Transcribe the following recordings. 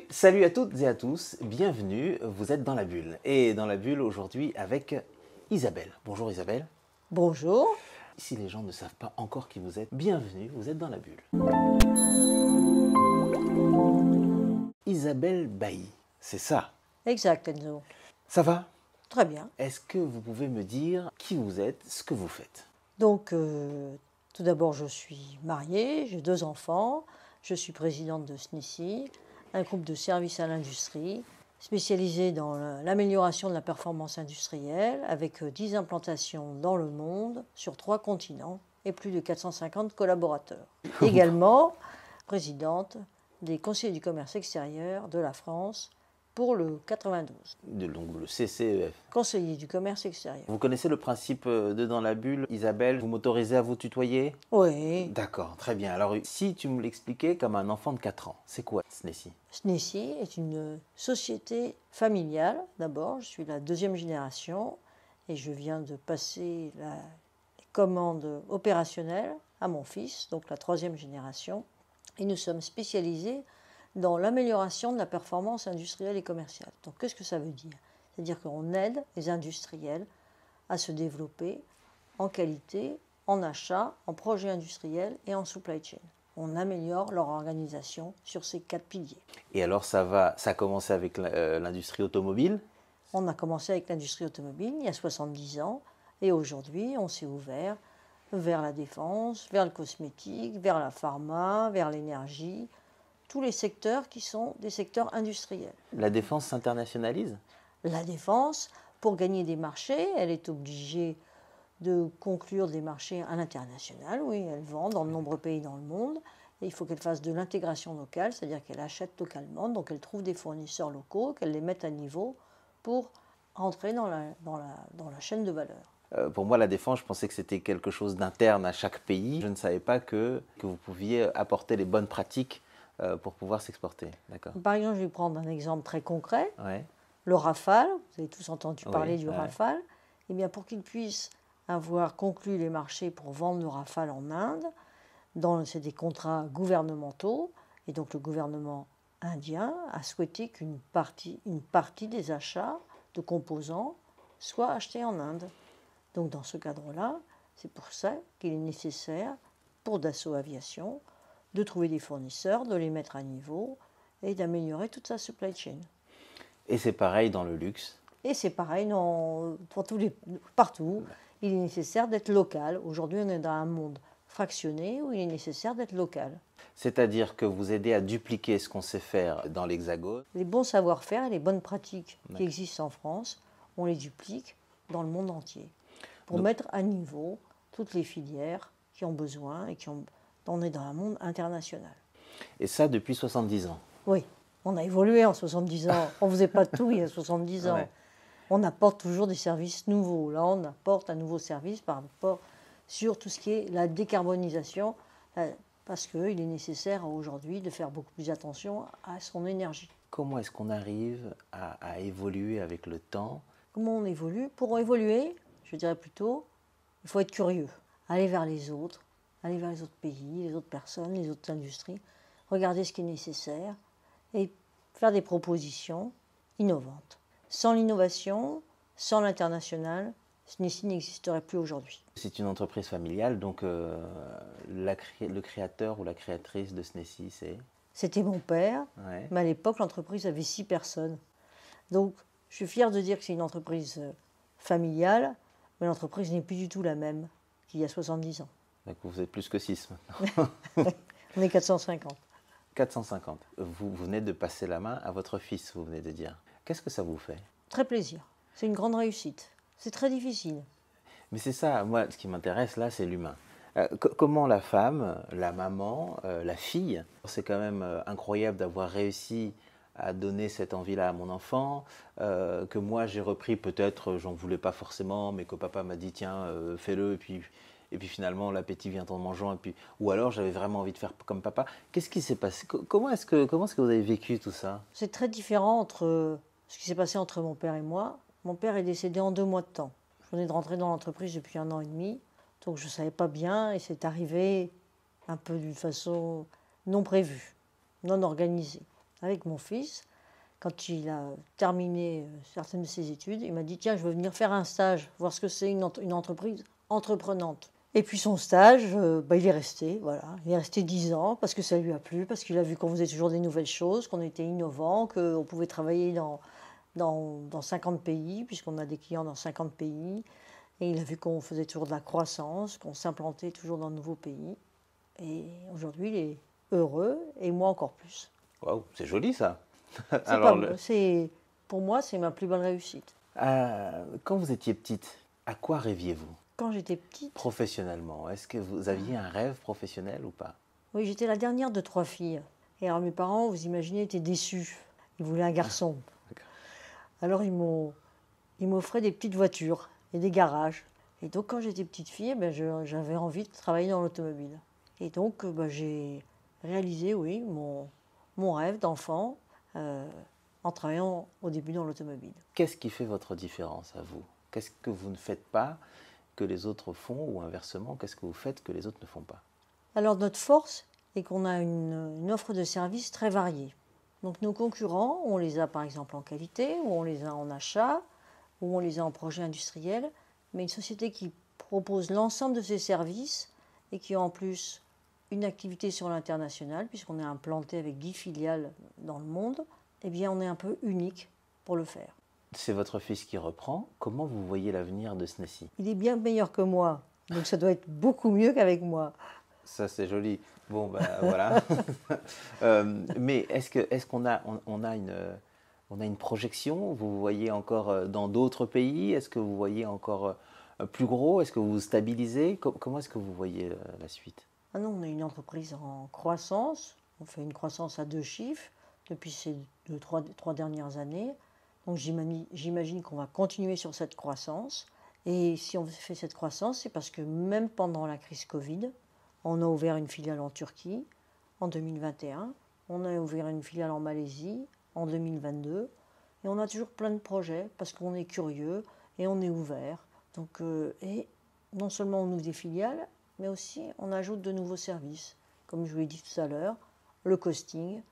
Salut à toutes et à tous, bienvenue, vous êtes dans la bulle. Et dans la bulle aujourd'hui avec Isabelle. Bonjour Isabelle. Bonjour. Si les gens ne savent pas encore qui vous êtes, bienvenue, vous êtes dans la bulle. Isabelle Bailly, c'est ça. Exact, Enzo. Ça va? Très bien. Est-ce que vous pouvez me dire qui vous êtes, ce que vous faites? Donc, tout d'abord, je suis mariée, j'ai 2 enfants, je suis présidente de SNECI, un groupe de services à l'industrie spécialisé dans l'amélioration de la performance industrielle avec 10 implantations dans le monde sur 3 continents et plus de 450 collaborateurs. Également, présidente des conseillers du commerce extérieur de la France pour le 92. Donc le CCEF. Conseiller du commerce extérieur. Vous connaissez le principe de Dans la bulle, Isabelle? Vous m'autorisez à vous tutoyer? Oui. D'accord, très bien. Alors si tu me l'expliquais comme un enfant de 4 ans, c'est quoi SNECI? SNECI est une société familiale. D'abord, je suis la 2e génération et je viens de passer les commandes opérationnelles à mon fils, donc la 3e génération. Et nous sommes spécialisés dans l'amélioration de la performance industrielle et commerciale. Donc qu'est-ce que ça veut dire? C'est-à-dire qu'on aide les industriels à se développer en qualité, en achat, en projet industriel et en supply chain. On améliore leur organisation sur ces 4 piliers. Et alors ça a commencé avec l'industrie automobile? On a commencé avec l'industrie automobile il y a 70 ans et aujourd'hui on s'est ouvert vers la défense, vers le cosmétique, vers la pharma, vers l'énergie, tous les secteurs qui sont des secteurs industriels. La défense s'internationalise? La défense, pour gagner des marchés, elle est obligée de conclure des marchés à l'international. Oui, elle vend dans de nombreux pays dans le monde. Et il faut qu'elle fasse de l'intégration locale, c'est-à-dire qu'elle achète localement, donc elle trouve des fournisseurs locaux, qu'elle les mette à niveau pour entrer dans la chaîne de valeur. Pour moi, la défense, je pensais que c'était quelque chose d'interne à chaque pays. Je ne savais pas que vous pouviez apporter les bonnes pratiques pour pouvoir s'exporter. D'accord. Par exemple, je vais prendre un exemple très concret. Ouais. Le Rafale, vous avez tous entendu parler du ouais. Rafale. Eh bien, pour qu'il puisse avoir conclu les marchés pour vendre le Rafale en Inde, c'est des contrats gouvernementaux, et donc le gouvernement indien a souhaité qu'une partie des achats de composants soit achetés en Inde. Donc dans ce cadre-là, c'est pour ça qu'il est nécessaire, pour Dassault Aviation, de trouver des fournisseurs, de les mettre à niveau et d'améliorer toute sa supply chain. Et c'est pareil dans le luxe? Et c'est pareil partout. Il est nécessaire d'être local. Aujourd'hui, on est dans un monde fractionné où il est nécessaire d'être local. C'est-à-dire que vous aidez à dupliquer ce qu'on sait faire dans l'Hexagone? Les bons savoir-faire et les bonnes pratiques qui existent en France, on les duplique dans le monde entier pour mettre à niveau toutes les filières qui ont besoin et on est dans un monde international. Et ça depuis 70 ans? Oui, on a évolué en 70 ans. On ne faisait pas tout il y a 70 ans. Ouais. On apporte toujours des services nouveaux. Là, on apporte un nouveau service par rapport sur tout ce qui est la décarbonisation, parce qu'il est nécessaire aujourd'hui de faire beaucoup plus attention à son énergie. Comment est-ce qu'on arrive à évoluer avec le temps? Comment on évolue? Pour évoluer, je dirais plutôt, il faut être curieux, aller vers les autres pays, les autres personnes, les autres industries, regarder ce qui est nécessaire et faire des propositions innovantes. Sans l'innovation, sans l'international, SNECI n'existerait plus aujourd'hui. C'est une entreprise familiale, donc le créateur ou la créatrice de SNECI, c'est? C'était mon père, ouais. Mais à l'époque, l'entreprise avait 6 personnes. Donc, je suis fière de dire que c'est une entreprise familiale, mais l'entreprise n'est plus du tout la même qu'il y a 70 ans. Donc vous êtes plus que 6 maintenant. On est 450. 450. Vous venez de passer la main à votre fils, vous venez de dire. Qu'est-ce que ça vous fait? Très plaisir. C'est une grande réussite. C'est très difficile. Mais c'est ça, moi, ce qui m'intéresse là, c'est l'humain. Comment la femme, la maman, la fille, c'est quand même incroyable d'avoir réussi à donner cette envie-là à mon enfant, que moi j'ai repris peut-être, j'en voulais pas forcément, mais que papa m'a dit tiens, fais-le, et puis finalement l'appétit vient en mangeant, ou alors j'avais vraiment envie de faire comme papa. Qu'est-ce qui s'est passé? Comment est-ce que vous avez vécu tout ça? C'est très différent entre ce qui s'est passé entre mon père et moi. Mon père est décédé en 2 mois de temps. Je venais de rentrer dans l'entreprise depuis 1 an et demi, donc je ne savais pas bien et c'est arrivé un peu d'une façon non prévue, non organisée. avec mon fils. Quand il a terminé certaines de ses études, il m'a dit « Tiens, je veux venir faire un stage, voir ce que c'est une entreprise entreprenante ». Et puis son stage, il est resté, voilà. Il est resté 10 ans parce que ça lui a plu, parce qu'il a vu qu'on faisait toujours des nouvelles choses, qu'on était innovants, qu'on pouvait travailler dans 50 pays, puisqu'on a des clients dans 50 pays. Et il a vu qu'on faisait toujours de la croissance, qu'on s'implantait toujours dans de nouveaux pays. Et aujourd'hui, il est heureux, et moi encore plus. Waouh, c'est joli ça. Alors, pour moi, c'est ma plus belle réussite. Quand vous étiez petite, à quoi rêviez-vous Quand j'étais petite, professionnellement? Est-ce que vous aviez un rêve professionnel ou pas? oui, j'étais la dernière de 3 filles. Et alors mes parents, vous imaginez, étaient déçus. Ils voulaient un garçon. D'accord. Alors ils m'offraient des petites voitures et des garages. Et donc quand j'étais petite fille, j'avais envie de travailler dans l'automobile. Et donc j'ai réalisé, oui, mon rêve d'enfant en travaillant au début dans l'automobile. Qu'est-ce qui fait votre différence à vous? Qu'est-ce que vous ne faites pas que les autres font, ou inversement, qu'est-ce que vous faites que les autres ne font pas? Alors notre force est qu'on a une offre de services très variée. Donc nos concurrents, on les a par exemple en qualité, ou on les a en achat, ou on les a en projet industriel, mais une société qui propose l'ensemble de ces services et qui a en plus une activité sur l'international, puisqu'on est implanté avec 10 filiales dans le monde, eh bien on est un peu unique pour le faire. C'est votre fils qui reprend. Comment vous voyez l'avenir de SNECI? Il est bien meilleur que moi, donc ça doit être beaucoup mieux qu'avec moi. Ça, c'est joli. Bon, ben voilà. Mais est-ce qu'on a, on a une projection? Vous voyez encore dans d'autres pays? Est-ce que vous voyez encore plus gros? Est-ce que vous vous stabilisez? Comment est-ce que vous voyez la suite? Ah non, on est une entreprise en croissance. On fait une croissance à 2 chiffres depuis ces 3 dernières années. Donc j'imagine qu'on va continuer sur cette croissance. Et si on fait cette croissance, c'est parce que même pendant la crise Covid, on a ouvert une filiale en Turquie en 2021. On a ouvert une filiale en Malaisie en 2022. Et on a toujours plein de projets parce qu'on est curieux et on est ouvert. Donc, et non seulement on ouvre des filiales, mais aussi on ajoute de nouveaux services. Comme je vous l'ai dit tout à l'heure, le costing,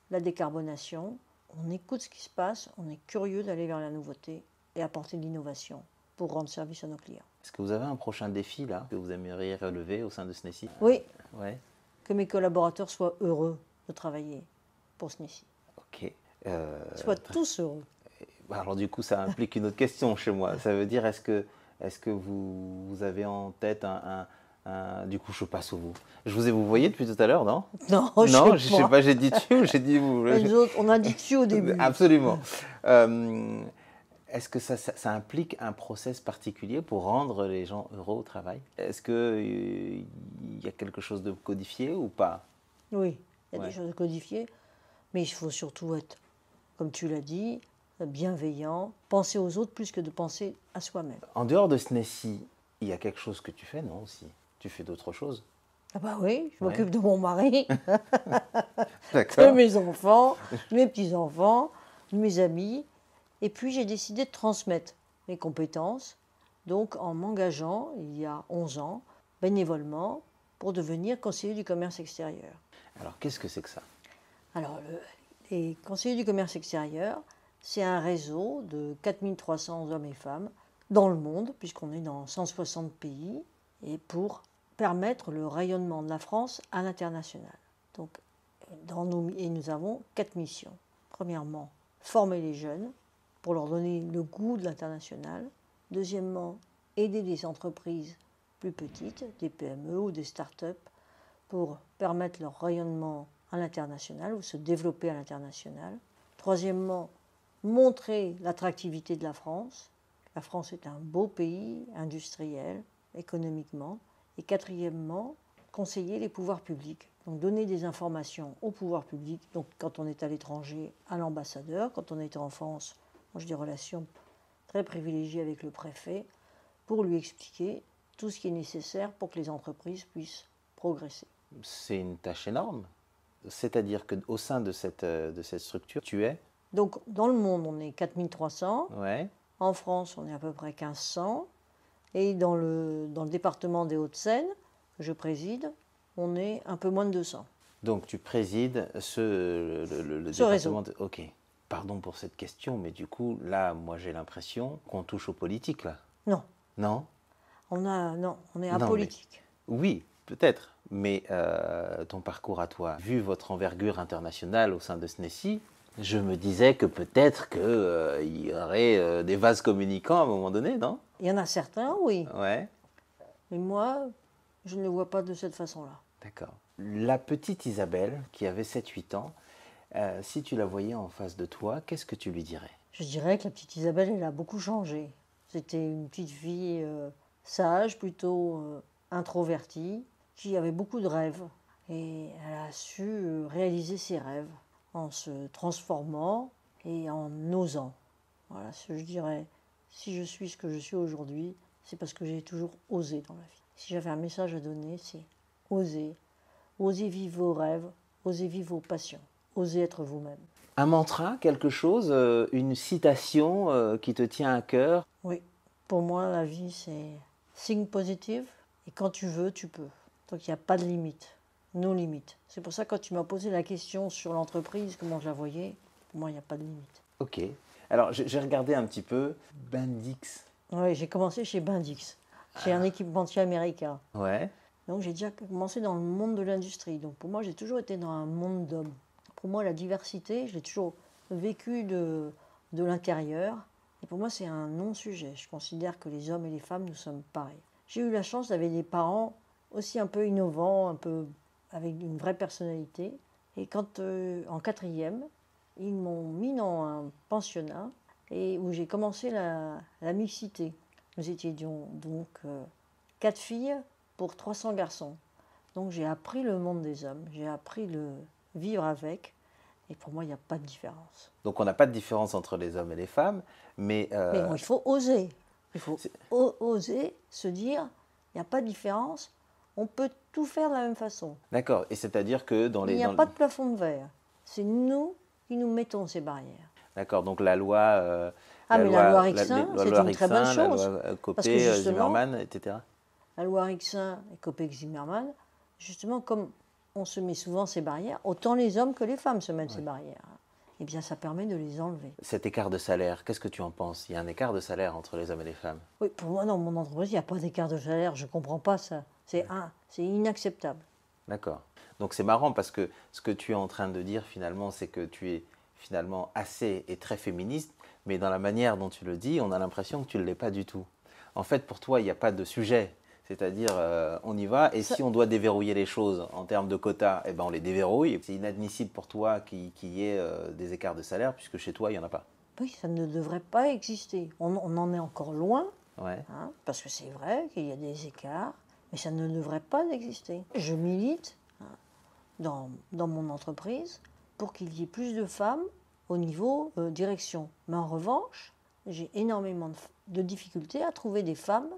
la décarbonation. On écoute ce qui se passe, on est curieux d'aller vers la nouveauté et apporter de l'innovation pour rendre service à nos clients. Est-ce que vous avez un prochain défi là que vous aimeriez relever au sein de SNECI? Oui, Ouais. que mes collaborateurs soient heureux de travailler pour SNECI. Ok. Soient tous heureux. Alors du coup, ça implique une autre question chez moi. Ça veut dire, est-ce que vous avez en tête du coup, je passe au vous. Vous voyez depuis tout à l'heure, non? Non, Non, je sais pas. j'ai dit tu ou j'ai dit vous? Les autres, on a dit dessus au début. Absolument. Est-ce que ça implique un process particulier pour rendre les gens heureux au travail? Est-ce qu'il y a quelque chose de codifié ou pas? Oui, il y a Ouais. des choses codifiées, mais il faut surtout être, comme tu l'as dit, bienveillant, penser aux autres plus que de penser à soi-même. En dehors de SNECI, il y a quelque chose que tu fais, non, aussi? Tu fais d'autres choses? Ah bah oui, je Ouais. m'occupe de mon mari, de D'accord. mes enfants, de mes petits-enfants, de mes amis. Et puis j'ai décidé de transmettre mes compétences, donc en m'engageant, il y a 11 ans, bénévolement, pour devenir conseiller du commerce extérieur. Alors, qu'est-ce que c'est que ça? Alors, les conseillers du commerce extérieur, c'est un réseau de 4300 hommes et femmes dans le monde, puisqu'on est dans 160 pays, et pour permettre le rayonnement de la France à l'international. Donc, nous avons 4 missions. Premièrement, former les jeunes pour leur donner le goût de l'international. Deuxièmement, aider des entreprises plus petites, des PME ou des start-up, pour permettre leur rayonnement à l'international ou se développer à l'international. Troisièmement, montrer l'attractivité de la France. La France est un beau pays industriel, économiquement. Et quatrièmement, conseiller les pouvoirs publics. Donc donner des informations aux pouvoirs publics. Donc quand on est à l'étranger, à l'ambassadeur. Quand on est en France, moi j'ai des relations très privilégiées avec le préfet pour lui expliquer tout ce qui est nécessaire pour que les entreprises puissent progresser. C'est une tâche énorme. C'est-à-dire qu'au sein de cette structure, tu es? Donc dans le monde, on est 4300. Ouais. En France, on est à peu près 1500. Et dans le département des Hauts-de-Seine, que je préside, on est un peu moins de 200. Donc tu présides le Ce réseau. département de... Ok, pardon pour cette question, mais du coup, là, moi j'ai l'impression qu'on touche aux politiques, là. Non, Non? non, on est Non, mais... apolitique. Oui, peut-être, mais ton parcours à toi, vu votre envergure internationale au sein de SNESI, je me disais que peut-être qu'il y aurait des vases communicants à un moment donné, non? Il y en a certains, oui, Ouais, mais moi, je ne le vois pas de cette façon-là. d'accord. La petite Isabelle, qui avait 7-8 ans, si tu la voyais en face de toi, qu'est-ce que tu lui dirais? Je dirais que la petite Isabelle, elle a beaucoup changé. C'était une petite fille sage, plutôt introvertie, qui avait beaucoup de rêves. Et elle a su réaliser ses rêves en se transformant et en osant. Voilà ce que je dirais. Si je suis ce que je suis aujourd'hui, c'est parce que j'ai toujours osé dans la vie. Si j'avais un message à donner, c'est oser. Osez vivre vos rêves, osez vivre vos passions, osez être vous-même. Un mantra, quelque chose, une citation qui te tient à cœur? Oui, pour moi, la vie, c'est think positive. Et quand tu veux, tu peux. Donc, il n'y a pas de limite. Nos limites. C'est pour ça que quand tu m'as posé la question sur l'entreprise, comment je la voyais, pour moi, il n'y a pas de limite. Ok. Alors, j'ai regardé un petit peu Bendix. Oui, j'ai commencé chez Bendix, chez un équipementier américain. Ouais. Donc, j'ai déjà commencé dans le monde de l'industrie. Donc, pour moi, j'ai toujours été dans un monde d'hommes. Pour moi, la diversité, je l'ai toujours vécu de l'intérieur. Et pour moi, c'est un non-sujet. Je considère que les hommes et les femmes, nous sommes pareils. J'ai eu la chance d'avoir des parents aussi un peu innovants, un peu avec une vraie personnalité. Et quand, en quatrième, ils m'ont mis dans un pensionnat et où j'ai commencé la mixité. Nous étions donc 4 filles pour 300 garçons. Donc j'ai appris le monde des hommes, j'ai appris le vivre avec. Et pour moi, il n'y a pas de différence. Donc, on n'a pas de différence entre les hommes et les femmes, mais... Mais bon, il faut oser. Il faut oser se dire, il n'y a pas de différence, on peut tout faire de la même façon. D'accord, et c'est-à-dire que dans les... Il n'y a pas de plafond de verre. C'est nous qui nous mettons ces barrières. D'accord, donc la loi... la loi Rixin, la c'est loi une très bonne Rixin, chose. La loi Parce que Copé, justement, Zimmermann, etc. La loi Rixin et Copé-Zimmermann, justement, comme on se met souvent ces barrières, autant les hommes que les femmes se mettent ces barrières. Eh bien, ça permet de les enlever. Cet écart de salaire, qu'est-ce que tu en penses? Il y a un écart de salaire entre les hommes et les femmes? Oui, pour moi, dans mon entreprise, il n'y a pas d'écart de salaire. Je ne comprends pas ça. C'est inacceptable. D'accord. Donc c'est marrant parce que ce que tu es en train de dire finalement, c'est que tu es finalement assez et très féministe, mais dans la manière dont tu le dis, on a l'impression que tu ne l'es pas du tout. En fait, pour toi, il n'y a pas de sujet. C'est-à-dire, on y va, et si on doit déverrouiller les choses en termes de quotas, eh ben on les déverrouille. C'est inadmissible pour toi qu'il y ait des écarts de salaire, puisque chez toi, il n'y en a pas. Oui, ça ne devrait pas exister. On en est encore loin, Ouais. parce que c'est vrai qu'il y a des écarts, mais ça ne devrait pas exister. Je milite dans mon entreprise pour qu'il y ait plus de femmes au niveau direction. Mais en revanche, j'ai énormément de difficultés à trouver des femmes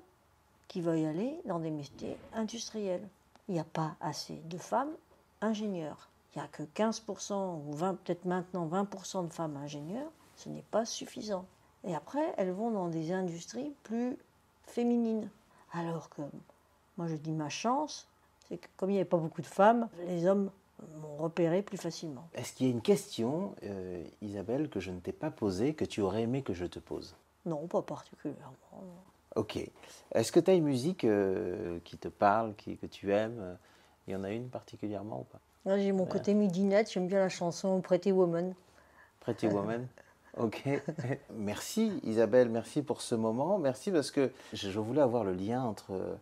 qui veuillent aller dans des métiers industriels. Il n'y a pas assez de femmes ingénieurs. Il n'y a que 15% ou 20, peut-être maintenant 20% de femmes ingénieurs. Ce n'est pas suffisant. Et après, elles vont dans des industries plus féminines. Alors que, moi je dis ma chance, c'est que comme il n'y avait pas beaucoup de femmes, les hommes m'ont repéré plus facilement. Est-ce qu'il y a une question, Isabelle, que je ne t'ai pas posée, que tu aurais aimé que je te pose? Non, pas particulièrement. Ok. Est-ce que tu as une musique qui te parle, que tu aimes? Il y en a une particulièrement ou pas? Là, j'ai mon côté midinette, j'aime bien la chanson Pretty Woman. Pretty Woman? Ok. Merci Isabelle, merci pour ce moment. Merci parce que je voulais avoir le lien entre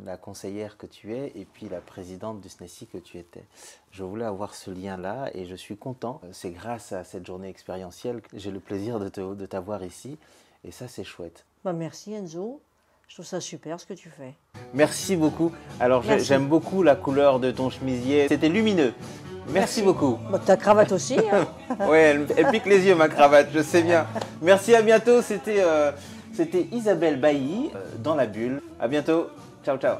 la conseillère que tu es et puis la présidente du SNESI que tu étais. Je voulais avoir ce lien-là et je suis content. C'est grâce à cette journée expérientielle que j'ai le plaisir de t'avoir ici et ça c'est chouette. Bah, merci Enzo, je trouve ça super ce que tu fais. Merci beaucoup. Alors j'aime beaucoup la couleur de ton chemisier, c'était lumineux. Merci beaucoup. Bah, ta cravate aussi. Hein. Oui, elle pique les yeux ma cravate, je sais bien. Merci, à bientôt. C'était Isabelle Bailly dans la bulle. À bientôt. Ciao, ciao.